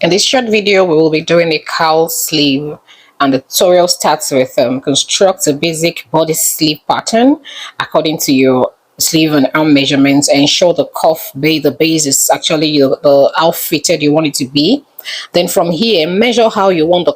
In this short video, we will be doing a cowl sleeve, and the tutorial starts with construct a basic body sleeve pattern according to your sleeve and arm measurements. Ensure the the base is actually how fitted you want it to be. Then from here, measure how you want the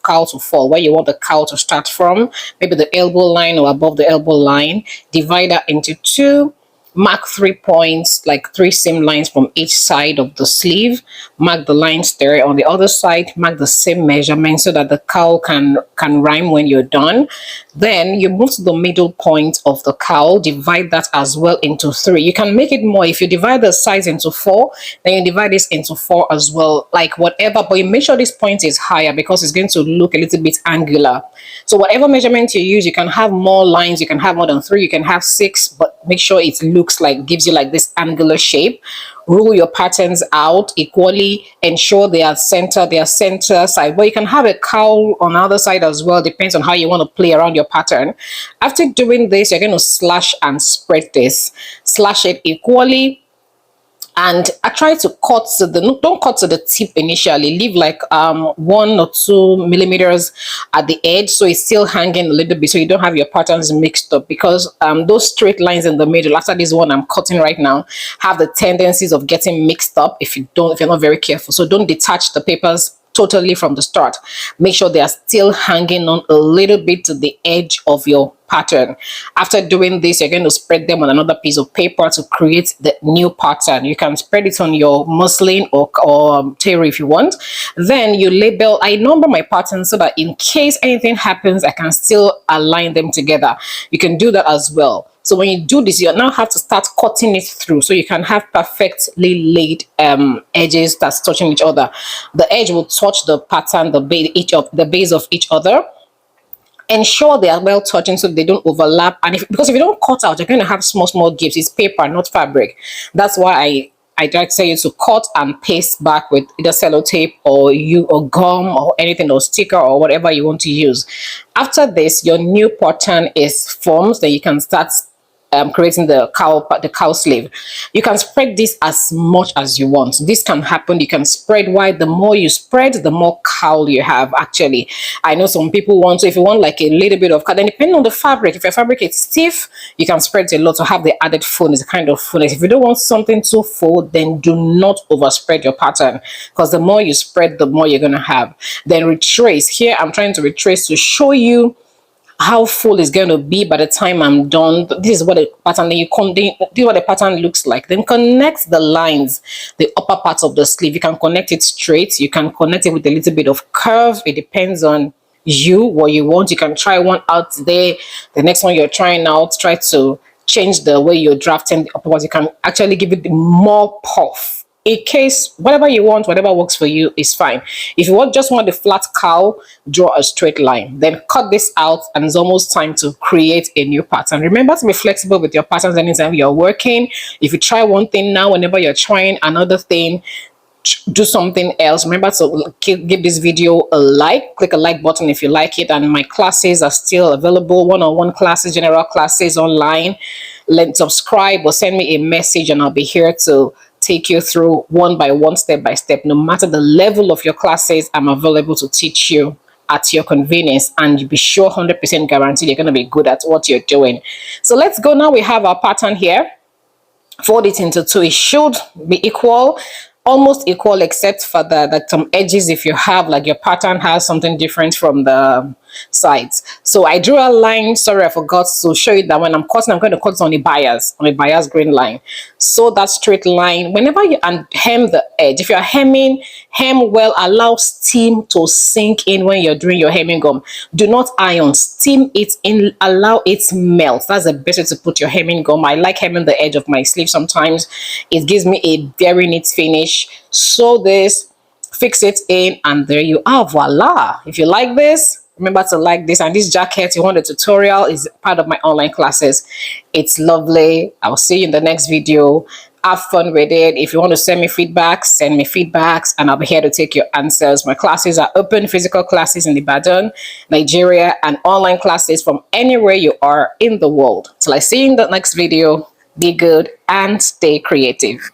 cowl to fall, where you want the cowl to start from, maybe the elbow line or above the elbow line. Divide that into two. Mark 3 points, like 3 seam lines from each side of the sleeve. Mark the lines there on the other side. Mark the same measurement so that the cowl can rhyme when you're done. Then you move to the middle point of the cowl. Divide that as well into 3. You can make it more. If you divide the size into 4, then you divide this into 4 as well, like whatever. But you make sure this point is higher because it's going to look a little bit angular. So whatever measurement you use, you can have more lines. You can have more than 3. You can have 6, but make sure it looks like, gives you like this angular shape. Rule your patterns out equally. Ensure they are center side. But you can have a cowl on the other side as well. Depends on how you want to play around your pattern. After doing this, you're going to slash and spread this. Slash it equally. And I try to cut to don't cut to the tip initially. Leave like 1 or 2 millimeters at the edge, so it's still hanging a little bit, so you don't have your patterns mixed up. Because those straight lines in the middle, after this one I'm cutting right now, have the tendencies of getting mixed up if you're not very careful. So don't detach the papers totally from the start. Make sure they are still hanging on a little bit to the edge of your pattern. After doing this, you're going to spread them on another piece of paper to create the new pattern. You can spread it on your muslin or terry if you want. Then you label. I number my patterns so that in case anything happens, I can still align them together. You can do that as well. So when you do this, you now have to start cutting it through so you can have perfectly laid edges that's touching each other. The edge will touch the pattern, the base of each other. Ensure they are well touching so they don't overlap. And because if you don't cut out, you're going to have small gaps. It's paper, not fabric. That's why I try to say you to cut and paste back with either sellotape or gum or anything, or sticker or whatever you want to use. After this, your new pattern is formed. Then you can start creating the cowl sleeve. You can spread this as much as you want. This can happen. You can spread wide. The more you spread, the more cowl you have. Actually, I know some people want, so if you want like a little bit of cut, then depending on the fabric, if your fabric is stiff, you can spread it a lot to have the added fullness, kind of fullness. If you don't want something too full, then do not overspread your pattern, because the more you spread, the more you're gonna have. Then retrace. Here I'm trying to retrace to show you how full it's going to be by the time I'm done. This is what the pattern, this is what the pattern looks like. Then connect the lines, the upper part of the sleeve. You can connect it straight. You can connect it with a little bit of curve. It depends on you, what you want. You can try one out today. The next one you're trying out, try to change the way you're drafting the upper part. You can actually give it more puff. In case, whatever you want, whatever works for you is fine. If you just want the flat cowl, draw a straight line. Then cut this out, and it's almost time to create a new pattern. Remember to be flexible with your patterns anytime you're working. If you try one thing now, whenever you're trying another thing, do something else. Remember to give this video a like. Click a like button if you like it. And my classes are still available. One-on-one classes, general classes online. Subscribe or send me a message, and I'll be here to take you through one by one, step by step. No matter the level of your classes, I'm available to teach you at your convenience, and you be sure 100% guaranteed you're going to be good at what you're doing. So let's go. Now we have our pattern here. Fold it into 2. It should be equal, almost equal, except for some edges. If you have like your pattern has something different from the sides. So I drew a line. Sorry, I forgot to show you that when I'm cutting, I'm going to cut on a bias grain line. So that straight line, whenever you hem the edge, if you're hemming, hem well. Allow steam to sink in when you're doing your hemming gum. Do not iron. Steam it in. Allow it melt. That's the best way to put your hemming gum. I like hemming the edge of my sleeve sometimes. It gives me a very neat finish. Sew this, fix it in, and there you are. Voila. If you like this, remember to like this. And this jacket, you want a tutorial, is part of my online classes. It's lovely. I'll see you in the next video. Have fun with it. If you want to send me feedback, send me feedbacks, and I'll be here to take your answers. My classes are open, physical classes in Ibadan, Nigeria, and online classes from anywhere you are in the world. Till I see you in the next video, be good and stay creative.